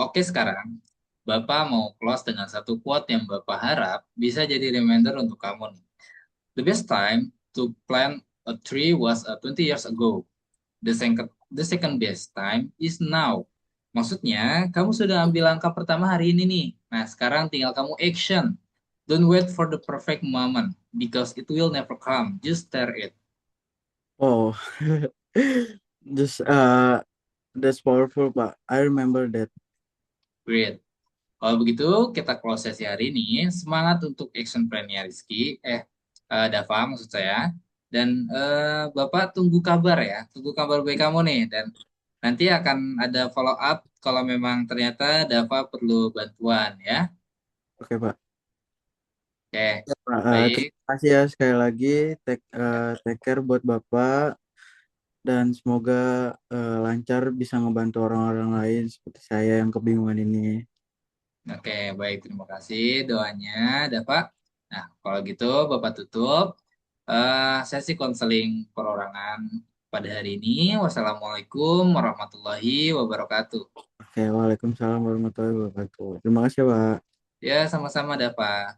oke sekarang, Bapak mau close dengan satu quote yang Bapak harap bisa jadi reminder untuk kamu nih. The best time to plant a tree was 20 years ago. The second best time is now. Maksudnya, kamu sudah ambil langkah pertama hari ini nih. Nah, sekarang tinggal kamu action. Don't wait for the perfect moment because it will never come. Just stare it. Oh, just that's powerful Pak. I remember that. Great. Kalau begitu, kita close sesi hari ini. Semangat untuk action plan-nya Rizky. Dava maksud saya. Dan Bapak tunggu kabar ya. Tunggu kabar baik kamu nih. Dan nanti akan ada follow up kalau memang ternyata Dava perlu bantuan ya. Oke Pak. Oke, Ya, Pak. baik. Terima kasih ya sekali lagi. Take care buat Bapak dan semoga lancar bisa ngebantu orang-orang lain seperti saya yang kebingungan ini. Oke, baik. Terima kasih doanya, Dava. Nah, kalau gitu Bapak tutup sesi konseling perorangan pada hari ini. Wassalamualaikum warahmatullahi wabarakatuh. Oke, Waalaikumsalam warahmatullahi wabarakatuh. Terima kasih ya, Pak. Ya, sama-sama, Dava.